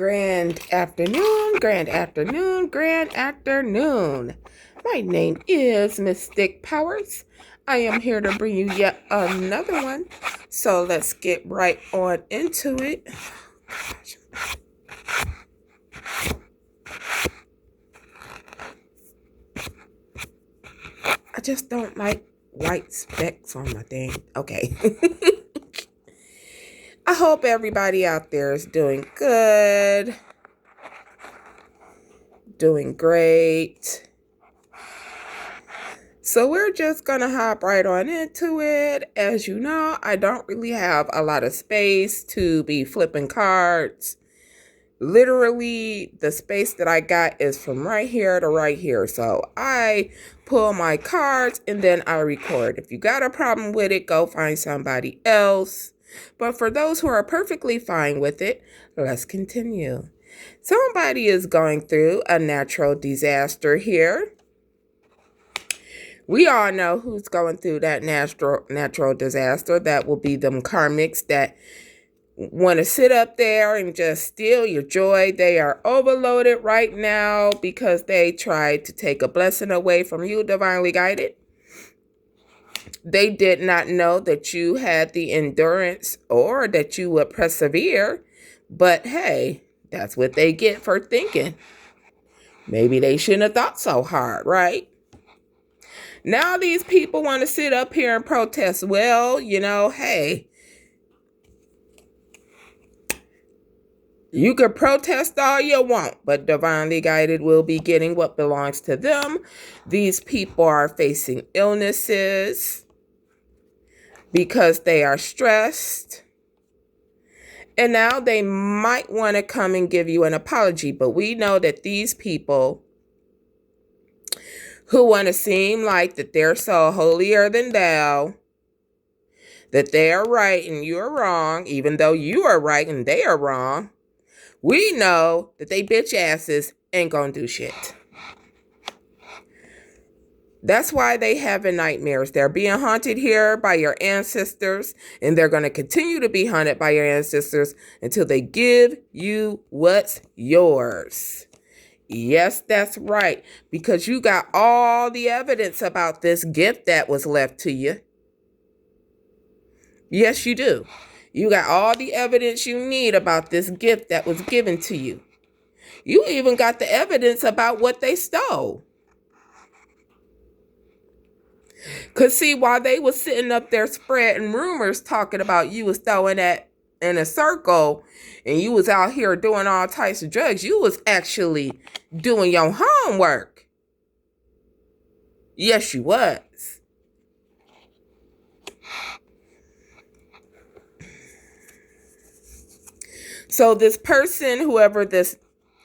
Grand afternoon, grand afternoon, grand afternoon. My name is Mystic Powers. I am here to bring you yet another one. So let's get right on into it. I just don't like white specks on my thing. Okay. I hope everybody out there is doing good. Doing great. So we're just going to hop right on into it. As you know, I don't really have a lot of space to be flipping cards. Literally, the space that I got is from right here to right here. So I pull my cards and then I record. If you got a problem with it, go find somebody else. But for those who are perfectly fine with it, let's continue. Somebody is going through a natural disaster here. We all know who's going through that natural disaster. That will be them karmics that want to sit up there and just steal your joy. They are overloaded right now because they tried to take a blessing away from you, divinely guided. They did not know that you had the endurance or that you would persevere. But hey, that's what they get for thinking. Maybe they shouldn't have thought so hard, right? Now these people want to sit up here and protest. Well, hey, you could protest all you want, but divinely guided will be getting what belongs to them. These people are facing illnesses because they are stressed. And now they might want to come and give you an apology, but we know that these people who want to seem like that they're so holier than thou, that they are right and you're wrong, even though you are right and they are wrong, we know that they bitch asses ain't gonna do shit. That's why they having nightmares. They're being haunted here by your ancestors, and they're going to continue to be haunted by your ancestors until they give you what's yours. Yes, that's right, because you got all the evidence about this gift that was left to you. Yes, you do. You got all the evidence you need about this gift that was given to you. You even got the evidence about what they stole. Because see, while they was sitting up there spreading rumors talking about you was throwing that in a circle and you was out here doing all types of drugs, you was actually doing your homework. Yes, you was. So this person, whoever this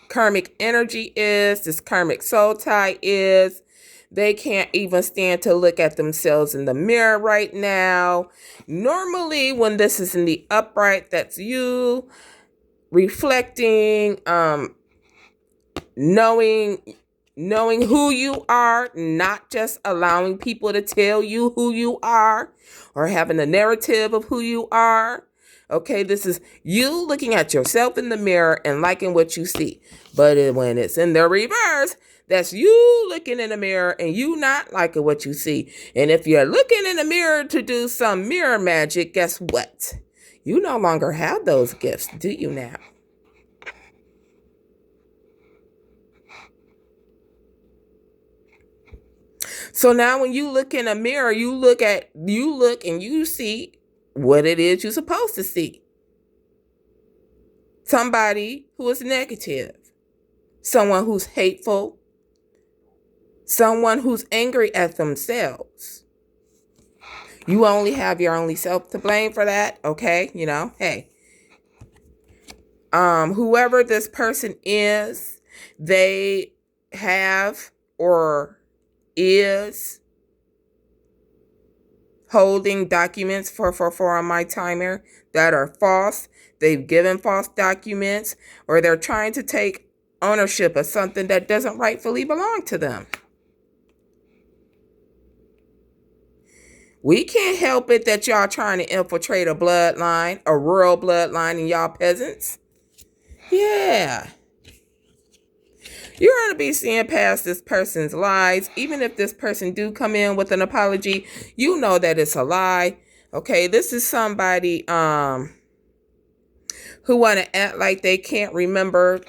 karmic energy is, this karmic soul tie is, they can't even stand to look at themselves in the mirror right now. Normally, when this is in the upright, that's you reflecting, knowing who you are, not just allowing people to tell you who you are or having a narrative of who you are. Okay, this is you looking at yourself in the mirror and liking what you see. But when it's in the reverse, that's you looking in the mirror and you not liking what you see. And if you're looking in the mirror to do some mirror magic, guess what? You no longer have those gifts, do you now? So now when you look in a mirror, you look and you see what it is you're supposed to see. Somebody who is negative, someone who's hateful, someone who's angry at themselves. You only have your only self to blame for that, okay? Hey. Whoever this person is, they have or is holding documents for on my timer that are false. They've given false documents, or they're trying to take ownership of something that doesn't rightfully belong to them. We can't help it that y'all trying to infiltrate a bloodline, a rural bloodline, and y'all peasants. Yeah. You're going to be seeing past this person's lies. Even if this person do come in with an apology, you know that it's a lie. Okay, this is somebody who want to act like they can't remember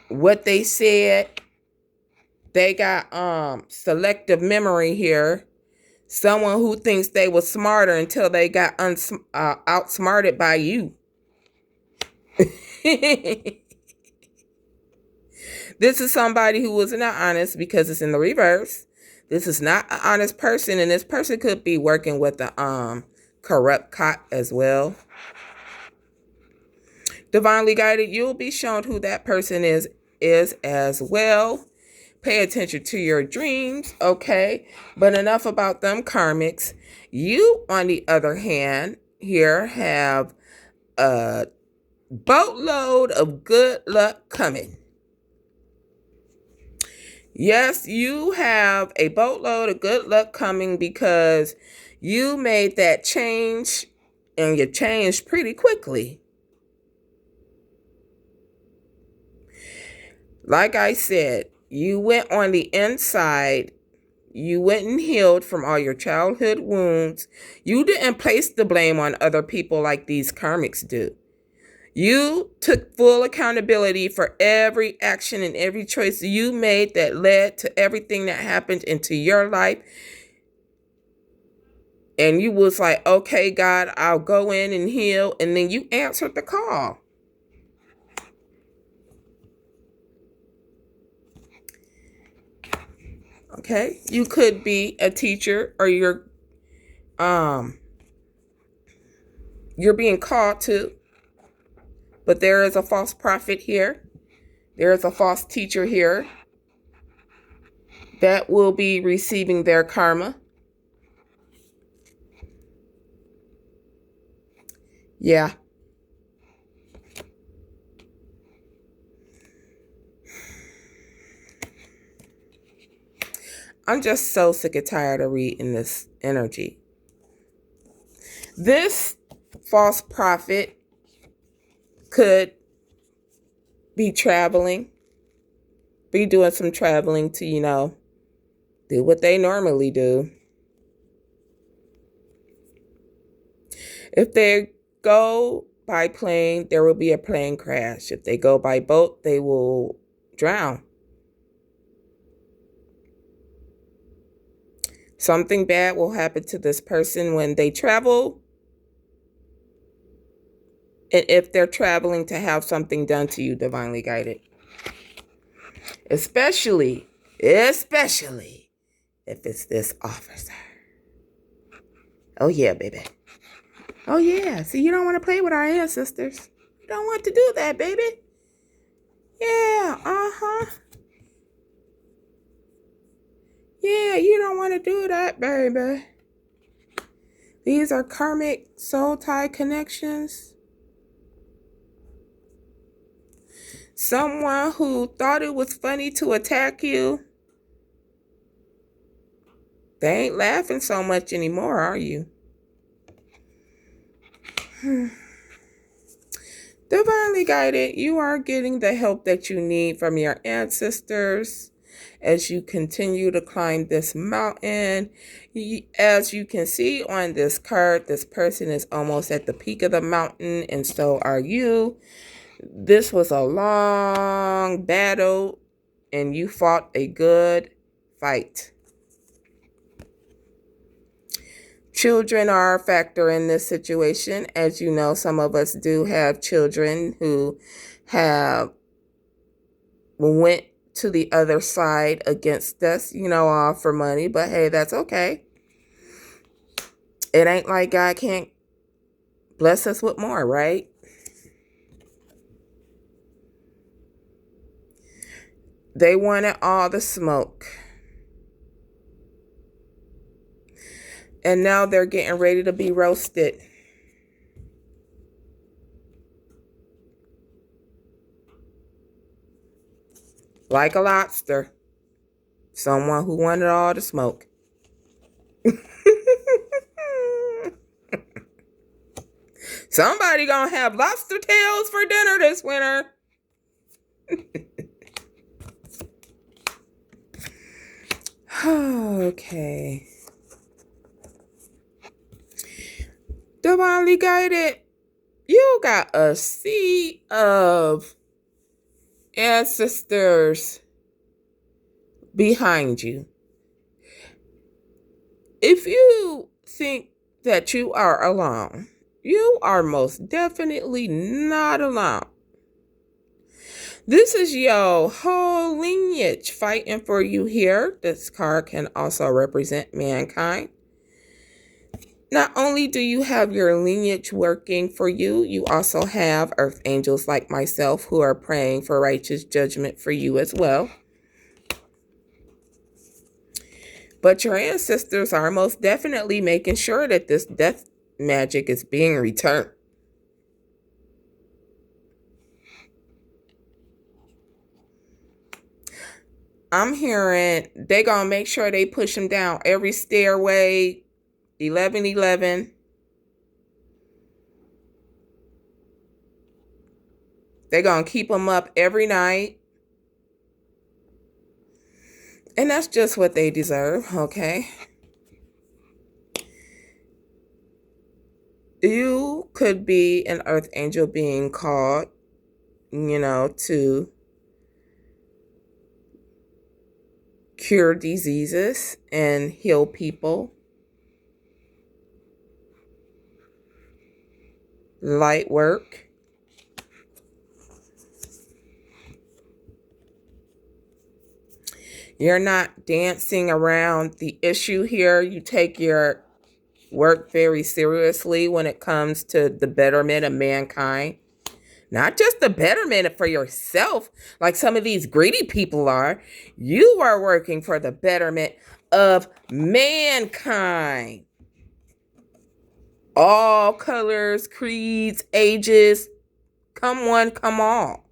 what they said. They got selective memory here. Someone who thinks they were smarter until they got outsmarted by you. This is somebody who was not honest because it's in the reverse. This is not an honest person, and this person could be working with the corrupt cop as well. Divinely guided, you'll be shown who that person is as well. Pay attention to your dreams, okay? But enough about them karmics. You, on the other hand, here have a boatload of good luck coming. Yes, you have a boatload of good luck coming because you made that change, and you changed pretty quickly. Like I said, you went on the inside. You went and healed from all your childhood wounds. You didn't place the blame on other people like these karmics do. You took full accountability for every action and every choice you made that led to everything that happened into your life. And you was like, okay, God, I'll go in and heal. And then you answered the call. Okay, you could be a teacher, or you're being called to, but there is a false prophet here. There is a false teacher here that will be receiving their karma. Yeah. I'm just so sick and tired of reading this energy. This false prophet could be traveling, be doing some traveling to, do what they normally do. If they go by plane, there will be a plane crash. If they go by boat, they will drown. Something bad will happen to this person when they travel. And if they're traveling to have something done to you, divinely guided. Especially if it's this officer. Oh yeah, baby. Oh yeah. See, you don't want to play with our ancestors. You don't want to do that, baby. Yeah, Yeah, you don't want to do that, baby. These are karmic soul tie connections. Someone who thought it was funny to attack you. They ain't laughing so much anymore, are you? Divinely guided, you are getting the help that you need from your ancestors as you continue to climb this mountain. As you can see on this card, this person is almost at the peak of the mountain, and so are you. This was a long battle, and you fought a good fight. Children are a factor in this situation. As you know, some of us do have children who have went to the other side against us, all for money. But hey, that's okay. It ain't like God can't bless us with more, right? They wanted all the smoke. And now they're getting ready to be roasted. Like a lobster. Someone who wanted all the smoke. Somebody gonna have lobster tails for dinner this winter. Okay. Divinely guided. You got a sea of ancestors behind you. If you think that you are alone, you are most definitely not alone. This is your whole lineage fighting for you here. This card can also represent mankind. Not only do you have your lineage working for you, you also have earth angels like myself who are praying for righteous judgment for you as well. But your ancestors are most definitely making sure that this death magic is being returned. I'm hearing they gonna make sure they push them down every stairway, 1111. They're gonna keep them up every night. And that's just what they deserve, okay? You could be an earth angel being called, to cure diseases and heal people. Light work. You're not dancing around the issue here. You take your work very seriously when it comes to the betterment of mankind. Not just the betterment for yourself, like some of these greedy people are. You are working for the betterment of mankind. All colors, creeds, ages. Come one, come all.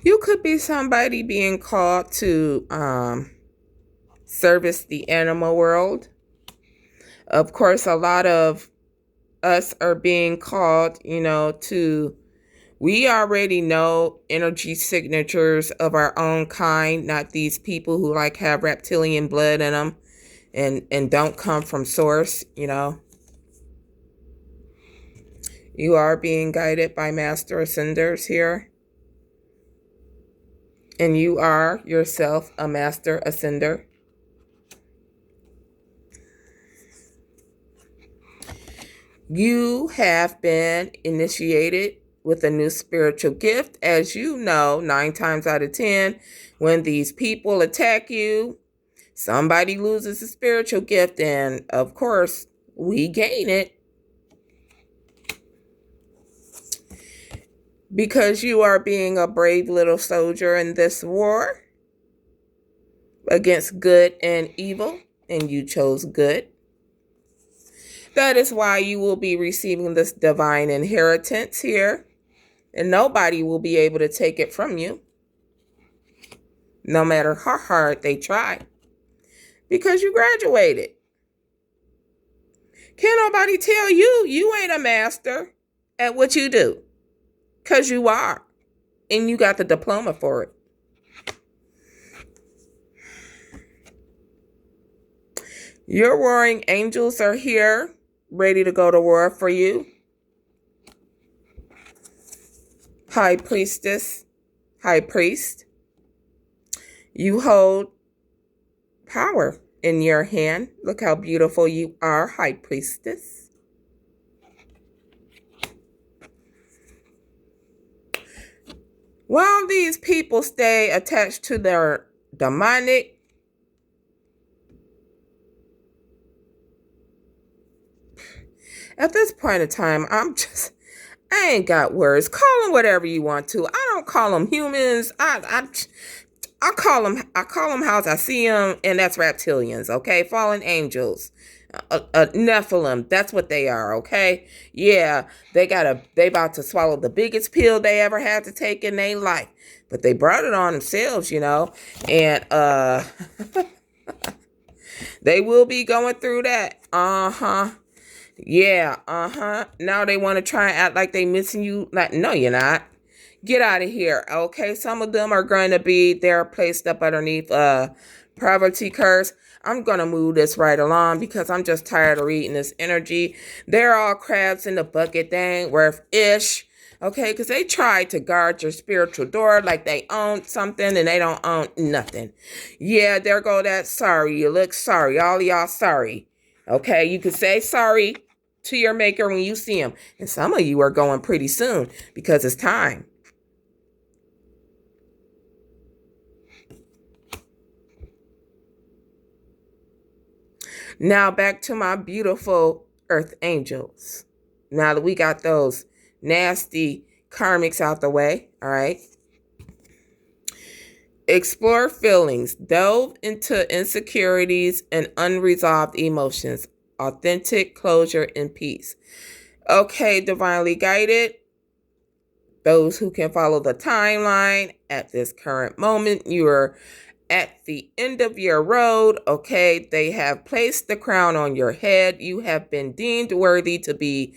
You could be somebody being called to service the animal world. Of course, a lot of us are being called, to, we already know energy signatures of our own kind, not these people who like have reptilian blood in them and don't come from source, You are being guided by master ascenders here. And you are yourself a master ascender. You have been initiated with a new spiritual gift. As you know, 9 times out of 10, when these people attack you, somebody loses a spiritual gift, and of course, we gain it. Because you are being a brave little soldier in this war against good and evil, and you chose good. That is why you will be receiving this divine inheritance here, and nobody will be able to take it from you, no matter how hard they try, because you graduated. Can't nobody tell you you ain't a master at what you do, because you are, and you got the diploma for it. Your warring angels are here, ready to go to war for you. High priestess, high priest, you hold power in your hand. Look how beautiful you are, high priestess. While these people stay attached to their demonic at this point in time, I ain't got words. Call them whatever you want to. I don't call them humans. I call them how I see them, and that's reptilians, okay? Fallen angels. Nephilim, that's what they are, okay? Yeah, they about to swallow the biggest pill they ever had to take in their life. But they brought it on themselves, and They will be going through that. Uh-huh. Yeah, uh-huh. Now they want to try and act like they missing you. Like, no, you're not. Get out of here. Okay. Some of them are going to be they're placed up underneath poverty curse. I'm gonna move this right along because I'm just tired of reading this energy. They're all crabs in the bucket. They ain't worth ish. Okay, because they tried to guard your spiritual door like they own something and they don't own nothing. Yeah, there go that sorry. You look sorry. All of y'all sorry. Okay, you can say sorry to your maker when you see him. And some of you are going pretty soon because it's time. Now back to my beautiful earth angels. Now that we got those nasty karmics out the way, all right? Explore feelings. Delve into insecurities and unresolved emotions. Authentic closure and peace. Okay, divinely guided. Those who can follow the timeline at this current moment, you are at the end of your road. Okay, they have placed the crown on your head. You have been deemed worthy to be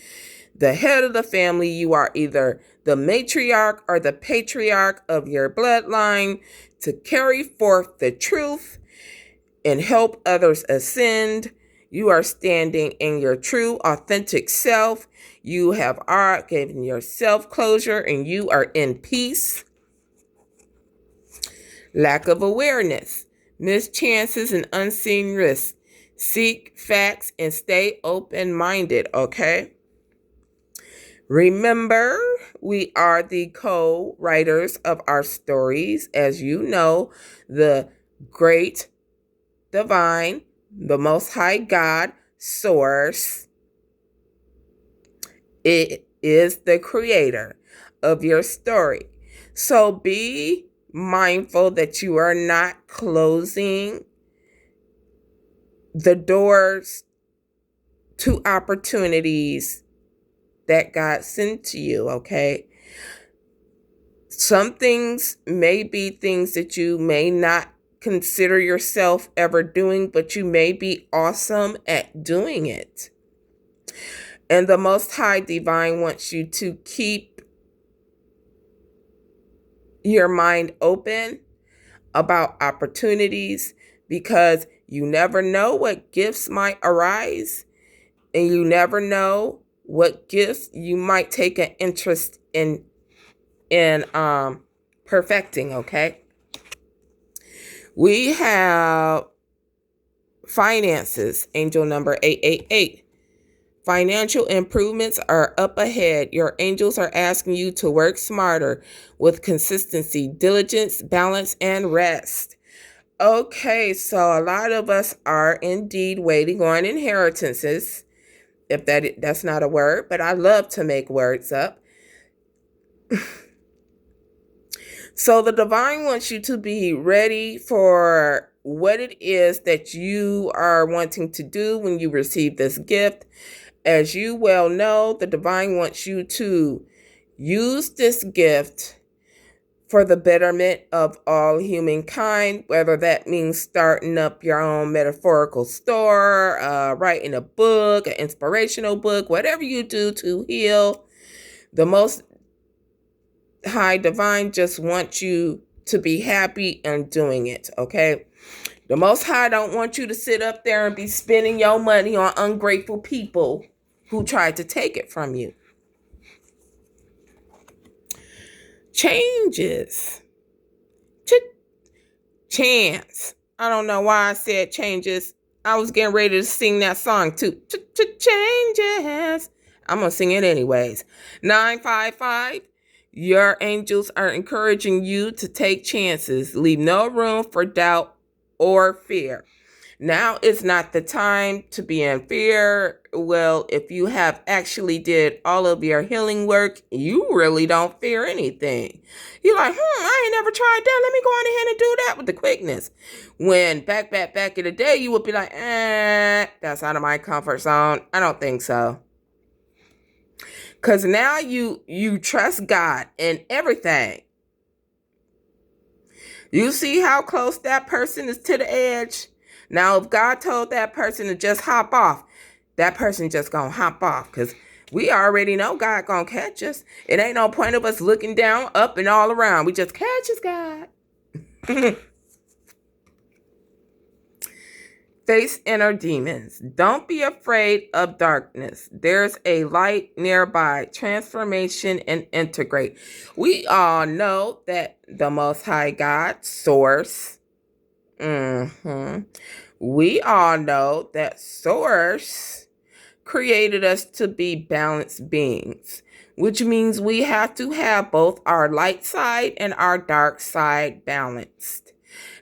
the head of the family. You are either the matriarch or the patriarch of your bloodline to carry forth the truth and help others ascend. You are standing in your true, authentic self. You have given yourself closure and you are in peace. Lack of awareness, missed chances and unseen risks. Seek facts and stay open-minded, okay? Remember, we are the co-writers of our stories. As you know, the great divine, the Most High God, Source, it is the creator of your story. So be mindful that you are not closing the doors to opportunities that God sent to you, okay? Some things may be things that you may not consider yourself ever doing, but you may be awesome at doing it. And the Most High Divine wants you to keep your mind open about opportunities because you never know what gifts might arise and you never know what gifts you might take an interest in perfecting, okay? We have finances, angel number 888. Financial improvements are up ahead. Your angels are asking you to work smarter with consistency, diligence, balance, and rest. Okay, so a lot of us are indeed waiting on inheritances. If that's not a word, but I love to make words up. So the divine wants you to be ready for what it is that you are wanting to do when you receive this gift. As you well know, the divine wants you to use this gift for the betterment of all humankind, whether that means starting up your own metaphorical store, writing a book, an inspirational book, whatever you do to heal. The Most High Divine just wants you to be happy and doing it, okay? The Most High don't want you to sit up there and be spending your money on ungrateful people who tried to take it from you. Changes. Chance. I don't know why I said changes. I was getting ready to sing that song too. Changes. I'm going to sing it anyways. 955. Your angels are encouraging you to take chances. Leave no room for doubt or fear. Now is not the time to be in fear. Well, if you have actually did all of your healing work, you really don't fear anything. You're like, I ain't never tried that. Let me go on ahead and do that with the quickness. When back in the day, you would be like, that's out of my comfort zone. I don't think so. Because now you trust God in everything. You see how close that person is to the edge? Now, if God told that person to just hop off, that person just gonna hop off because we already know God gonna catch us. It ain't no point of us looking down, up, and all around. We just catch us, God. Face inner demons. Don't be afraid of darkness. There's a light nearby. Transformation and integrate. We all know that the Most High God, Source. We all know that Source created us to be balanced beings, which means we have to have both our light side and our dark side balanced.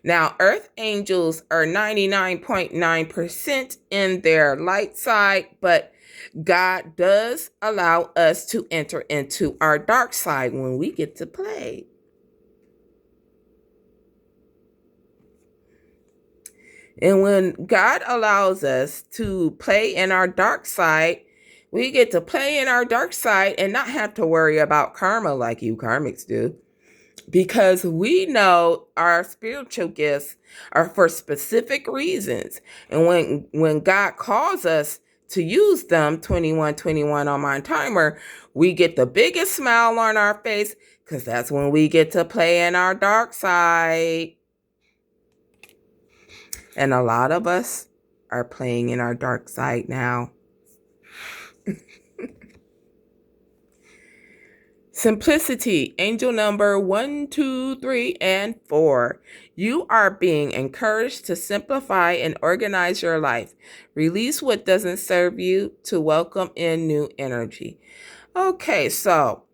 Now, earth angels are 99.9% in their light side, but God does allow us to enter into our dark side when we get to play. And when God allows us to play in our dark side, we get to play in our dark side and not have to worry about karma like you karmics do. Because we know our spiritual gifts are for specific reasons. And when God calls us to use them, 2121 on my timer, we get the biggest smile on our face because that's when we get to play in our dark side. And a lot of us are playing in our dark side now. Simplicity, angel number 1, 2, 3, and 4. You are being encouraged to simplify and organize your life. Release what doesn't serve you to welcome in new energy. Okay, so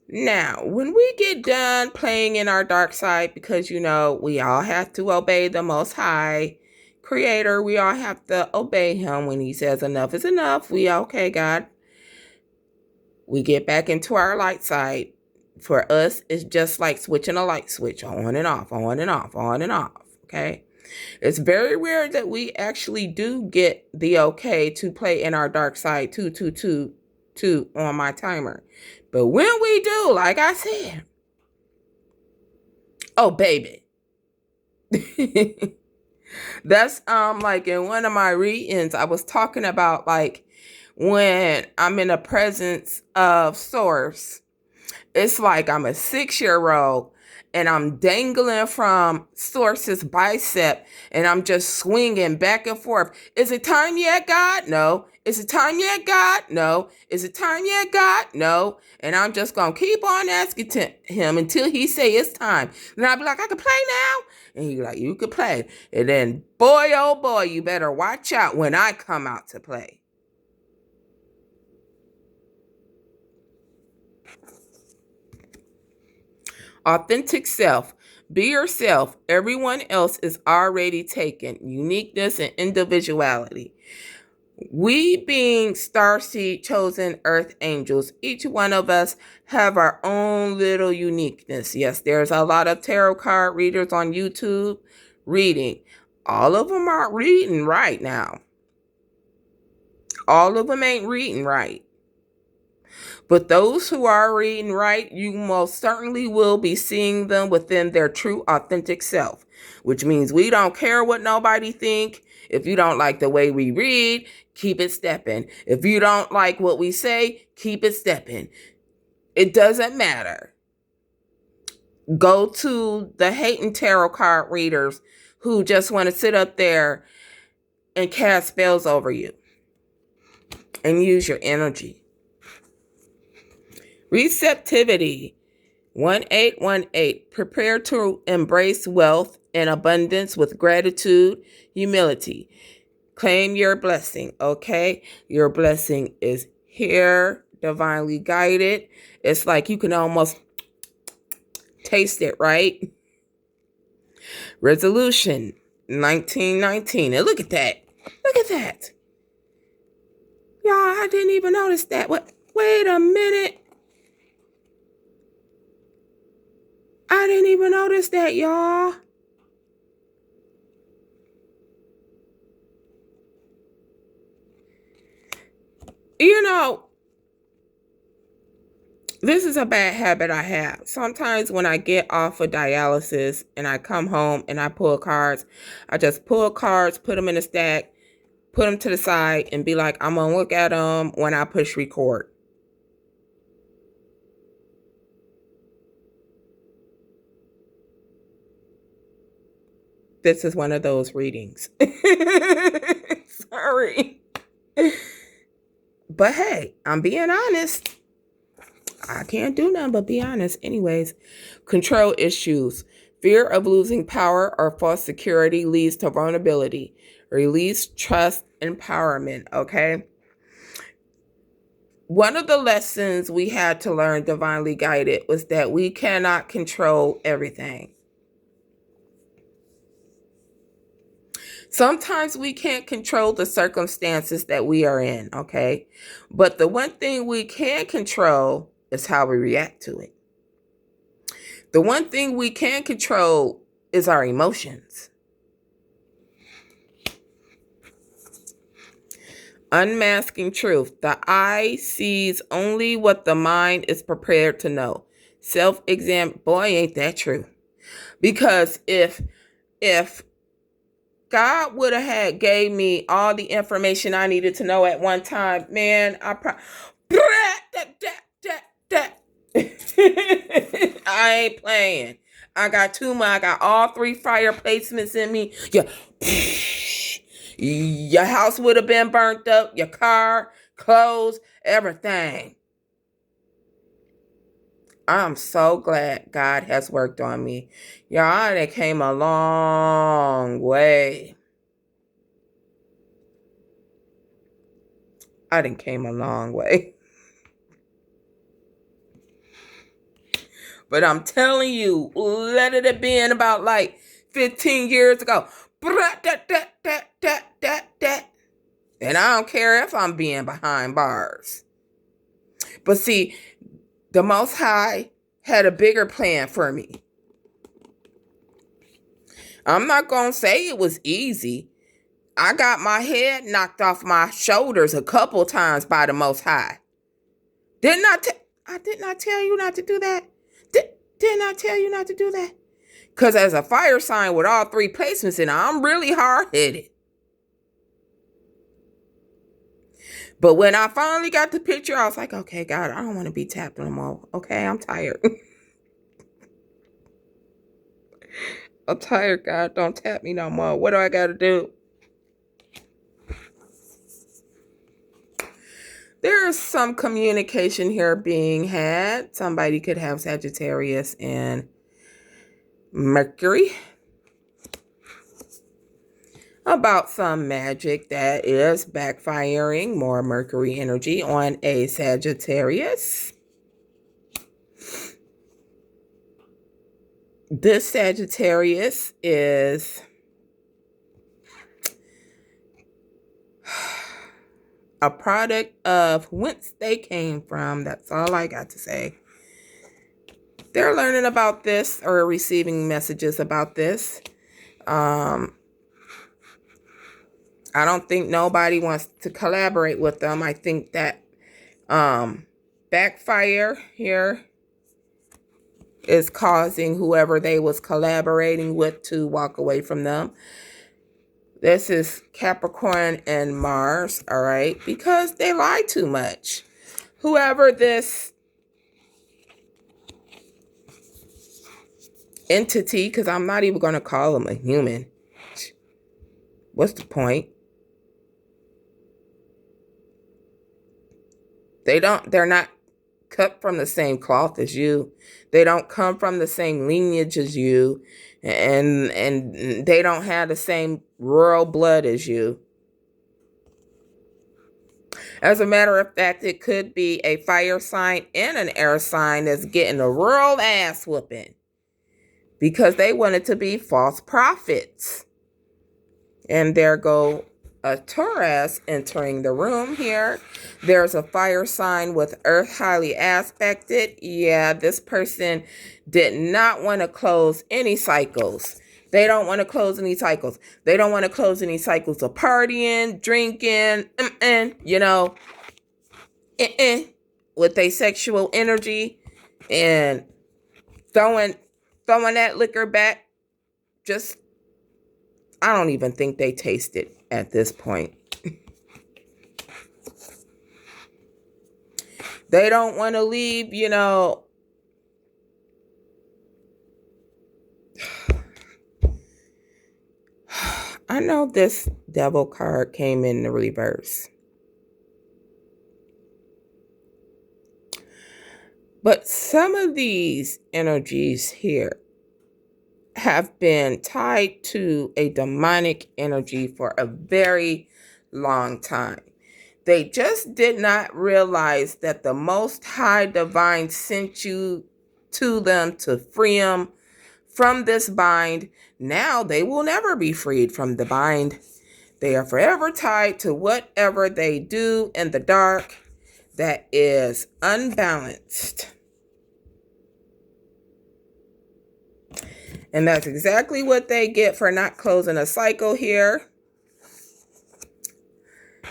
now when we get done playing in our dark side, because we all have to obey the Most High Creator, we all have to obey Him when He says enough is enough. Okay, God. We get back into our light side. For us, it's just like switching a light switch, on and off, on and off, on and off, okay? It's very rare that we actually do get the okay to play in our dark side 2 on my timer. But when we do, like I said, oh, baby. That's like in one of my readings, I was talking about like when I'm in the presence of Source, it's like I'm a 6-year-old and I'm dangling from Source's bicep and I'm just swinging back and forth. Is it time yet, God? No. Is it time yet, God? No. Is it time yet, God? No. And I'm just going to keep on asking him until he say it's time. And I'll be like, I can play now? And he's like, you can play. And then, boy, oh boy, you better watch out when I come out to play. Authentic self. Be yourself. Everyone else is already taken. Uniqueness and individuality. We being starseed chosen earth angels, each one of us have our own little uniqueness. Yes, there's a lot of tarot card readers on YouTube reading. All of them aren't reading right now. All of them ain't reading right. But those who are reading right, you most certainly will be seeing them within their true authentic self, which means we don't care what nobody think. If you don't like the way we read, keep it stepping. If you don't like what we say, keep it stepping. It doesn't matter. Go to the hating tarot card readers who just want to sit up there and cast spells over you and use your energy. Receptivity. 1818. Prepare to embrace wealth and abundance with gratitude, humility. Claim your blessing, okay? Your blessing is here, divinely guided. It's like you can almost taste it, right? Resolution 1919. And look at that. Look at that. Y'all, I didn't even notice that. Wait a minute. I didn't even notice that, y'all. This is a bad habit I have. Sometimes when I get off of dialysis and I come home and I pull cards, I just pull cards, put them in a stack, put them to the side, and be like, I'm going to look at them when I push record. This is one of those readings. Sorry. But hey, I'm being honest. I can't do nothing but be honest. Anyways, control issues. Fear of losing power or false security leads to vulnerability. Release, trust, empowerment. Okay. One of the lessons we had to learn divinely guided was that we cannot control everything. Sometimes we can't control the circumstances that we are in, okay? But the one thing we can control is how we react to it. The one thing we can control is our emotions. Unmasking truth. The eye sees only what the mind is prepared to know. Self-exam. Boy, ain't that true. Because if God would have gave me all the information I needed to know at one time, man, I ain't playing. I got all 3 fire placements in me. Yeah. Your house would have been burnt up, your car, clothes, everything. I'm so glad God has worked on me. Y'all, I came a long way. I done came a long way. But I'm telling you, let it have been about like 15 years ago. And I don't care if I'm being behind bars. But see, the Most High had a bigger plan for me. I'm not going to say it was easy. I got my head knocked off my shoulders a couple times by the Most High. I did not tell you not to do that. Didn't I tell you not to do that? Because as a fire sign with all 3 placements in it, I'm really hard-headed. But when I finally got the picture, I was like, okay, God, I don't want to be tapped no more. Okay, I'm tired. I'm tired, God. Don't tap me no more. What do I got to do? There is some communication here being had. Somebody could have Sagittarius and Mercury about some magic that is backfiring. More Mercury energy on a Sagittarius. This Sagittarius is a product of whence they came from. That's all I got to say. They're learning about this or receiving messages about this. I don't think nobody wants to collaborate with them. I think that backfire here is causing whoever they was collaborating with to walk away from them. This is Capricorn and Mars, all right? Because they lie too much. Whoever this entity, because I'm not even going to call them a human. What's the point? They're not cut from the same cloth as you. They don't come from the same lineage as you. And they don't have the same royal blood as you. As a matter of fact, it could be a fire sign and an air sign that's getting a real ass whooping. Because they wanted to be false prophets. And there go a Taurus entering the room here. There's a fire sign with Earth highly aspected. Yeah, this person did not want to close any cycles. They don't want to close any cycles. They don't want to close any cycles of partying, drinking, you know. with a sexual energy and throwing that liquor back. Just, I don't even think they taste it at this point. They don't want to leave, I know this devil card came in the reverse. But some of these energies here have been tied to a demonic energy for a very long time. They just did not realize that the Most High Divine sent you to them to free them from this bind. Now they will never be freed from the bind. They are forever tied to whatever they do in the dark that is unbalanced. And that's exactly what they get for not closing a cycle here.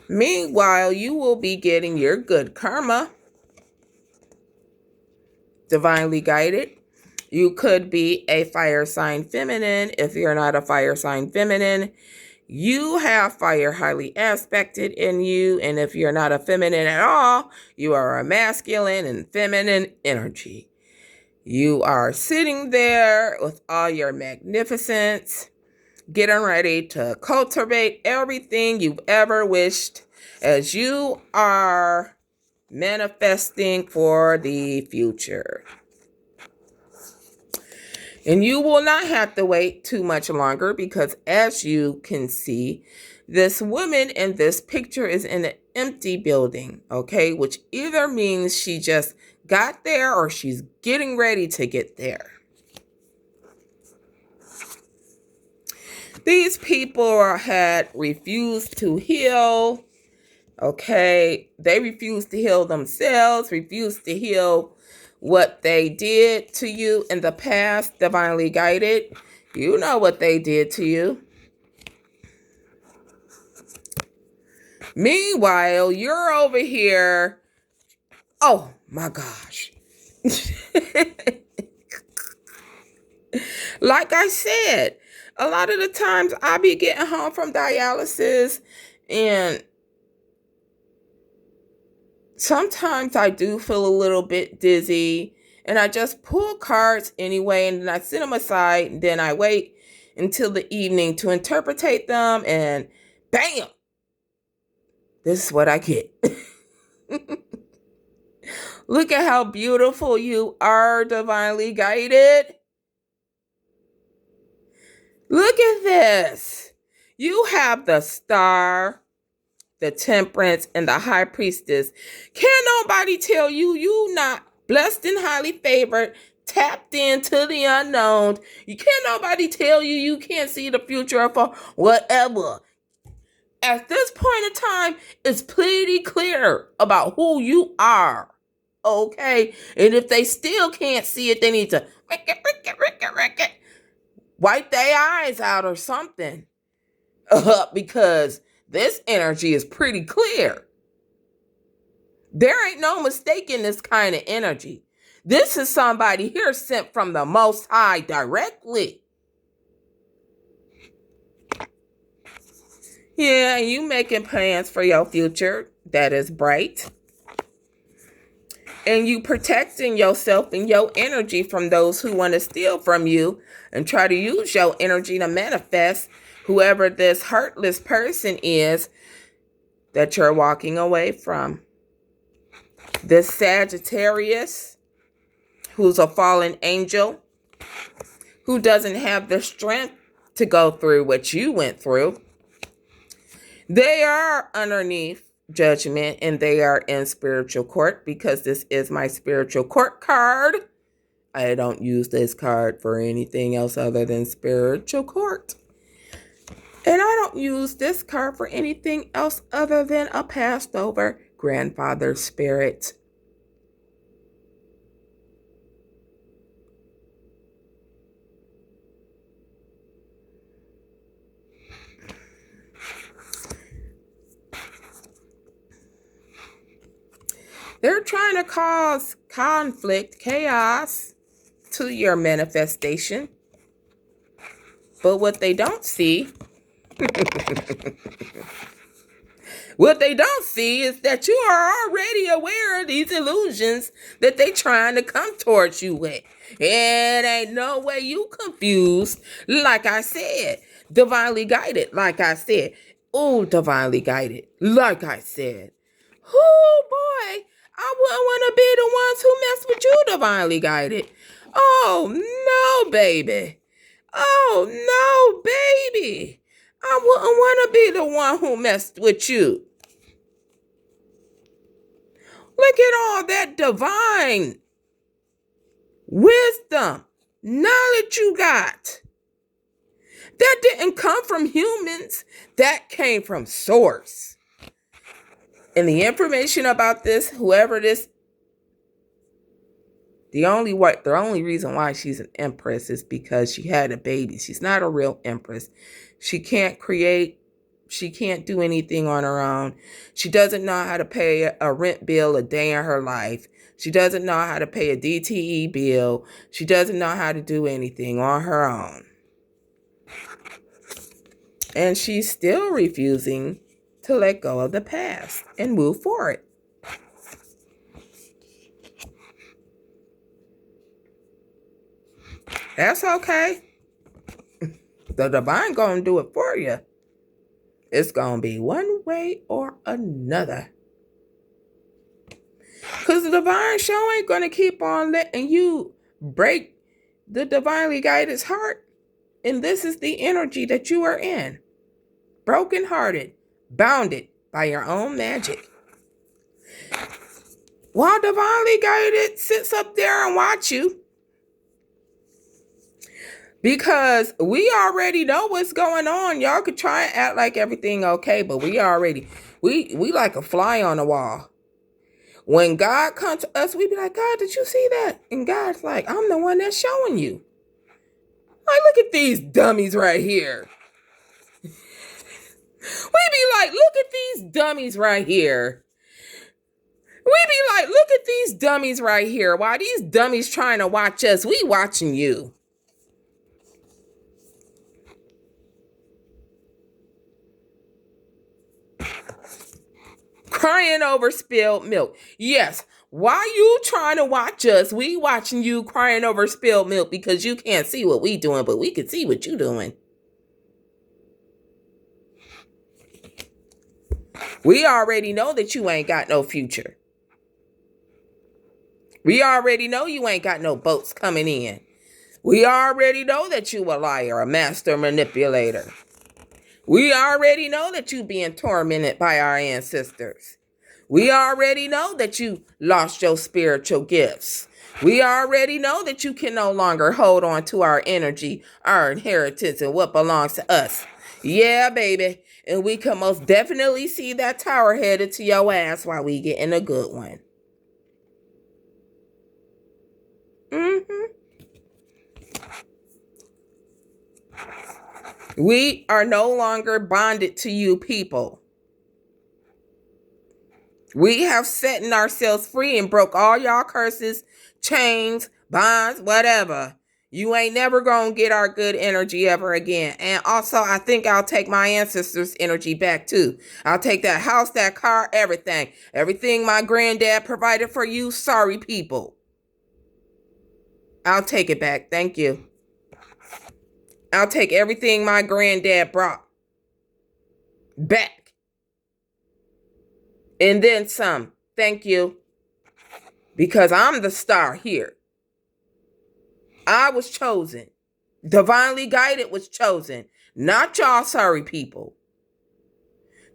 Meanwhile, you will be getting your good karma. Divinely guided. You could be a fire sign feminine. If you're not a fire sign feminine, you have fire highly aspected in you. And if you're not a feminine at all, you are a masculine and feminine energy. You are sitting there with all your magnificence, getting ready to cultivate everything you've ever wished as you are manifesting for the future. And you will not have to wait too much longer because, as you can see, this woman in this picture is in an empty building, okay? Which either means she just got there or she's getting ready to get there. These people had refused to heal, okay? They refused to heal themselves, refused to heal what they did to you in the past, divinely guided. You know what they did to you. Meanwhile, you're over here. Oh my gosh. Like I said, a lot of the times I be getting home from dialysis and sometimes I do feel a little bit dizzy and I just pull cards anyway and then I set them aside and then I wait until the evening to interpretate them and bam, this is what I get. Look at how beautiful you are, divinely guided. Look at this. You have the Star, the Temperance, and the High Priestess. Can't nobody tell you you not blessed and highly favored, tapped into the unknown. You can't nobody tell you you can't see the future for whatever. At this point in time, it's pretty clear about who you are. Okay? And if they still can't see it, they need to wipe their eyes out or something. Because this energy is pretty clear. There ain't no mistaking this kind of energy. This is somebody here sent from the Most High directly. Yeah, you making plans for your future that is bright. And you protecting yourself and your energy from those who want to steal from you and try to use your energy to manifest whoever this heartless person is that you're walking away from. This Sagittarius, who's a fallen angel, who doesn't have the strength to go through what you went through. They are underneath judgment and they are in spiritual court because this is my spiritual court card. I don't use this card for anything else other than spiritual court. And I don't use this card for anything else other than a passed over grandfather spirit. They're trying to cause conflict, chaos to your manifestation. But what they don't see, is that you are already aware of these illusions that they trying to come towards you with. It ain't no way you confused. Like I said, divinely guided. Like I said, oh, divinely guided. Like I said, oh boy, I wouldn't want to be the ones who mess with you, divinely guided. Oh no, baby. Oh no, baby. I wouldn't want to be the one who messed with you. Look at all that divine wisdom, knowledge you got. That didn't come from humans. That came from source. And the information about this, whoever this, the only reason why she's an empress is because she had a baby. She's not a real empress. She can't create. She can't do anything on her own. She doesn't know how to pay a rent bill a day in her life. She doesn't know how to pay a DTE bill. She doesn't know how to do anything on her own. And she's still refusing to let go of the past and move forward. That's okay. The divine gonna do it for you. It's gonna be one way or another. Because the divine show ain't gonna keep on letting you break the divinely guided heart. And this is the energy that you are in. Brokenhearted, bounded by your own magic. While divinely guided sits up there and watch you. Because we already know what's going on. Y'all could try and act like everything okay, but we like a fly on the wall. When God comes to us, we be like, God, did you see that? And God's like, I'm the one that's showing you. Like, look at these dummies right here. We be like, look at these dummies right here. We be like, look at these dummies right here. Why these dummies trying to watch us? We watching you. Crying over spilled milk. Yes. Why you trying to watch us? We watching you crying over spilled milk because you can't see what we doing, but we can see what you doing. We already know that you ain't got no future. We already know you ain't got no boats coming in. We already know that you a liar, a master manipulator. We already know that you being tormented by our ancestors. We already know that you lost your spiritual gifts. We already know that you can no longer hold on to our energy, our inheritance, and what belongs to us. Yeah, baby. And we can most definitely see that tower headed to your ass while we get in a good one. We are no longer bonded to you people. We have set ourselves free and broke all y'all curses, chains, bonds, whatever. You ain't never gonna get our good energy ever again. And also, I think I'll take my ancestors' energy back too. I'll take that house, that car, everything. Everything my granddad provided for you, sorry people. I'll take it back. Thank you. I'll take everything my granddad brought back. And then some. Thank you. Because I'm the star here. I was chosen. Divinely guided was chosen. Not y'all sorry people.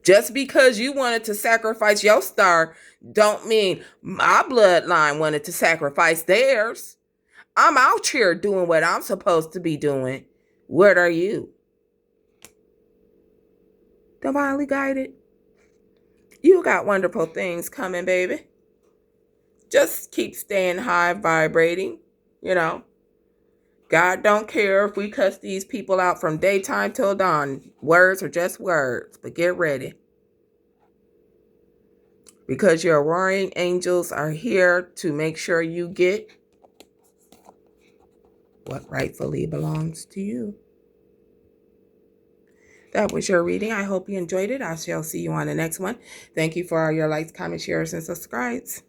Just because you wanted to sacrifice your star don't mean my bloodline wanted to sacrifice theirs. I'm out here doing what I'm supposed to be doing. What are you? Divinely guided. You got wonderful things coming, baby. Just keep staying high vibrating, God don't care if we cuss these people out from daytime till dawn. Words are just words, but get ready. because your warring angels are here to make sure you get what rightfully belongs to you. That was your reading. I hope you enjoyed it. I shall see you on the next one. Thank you for all your likes, comments, shares, and subscribes.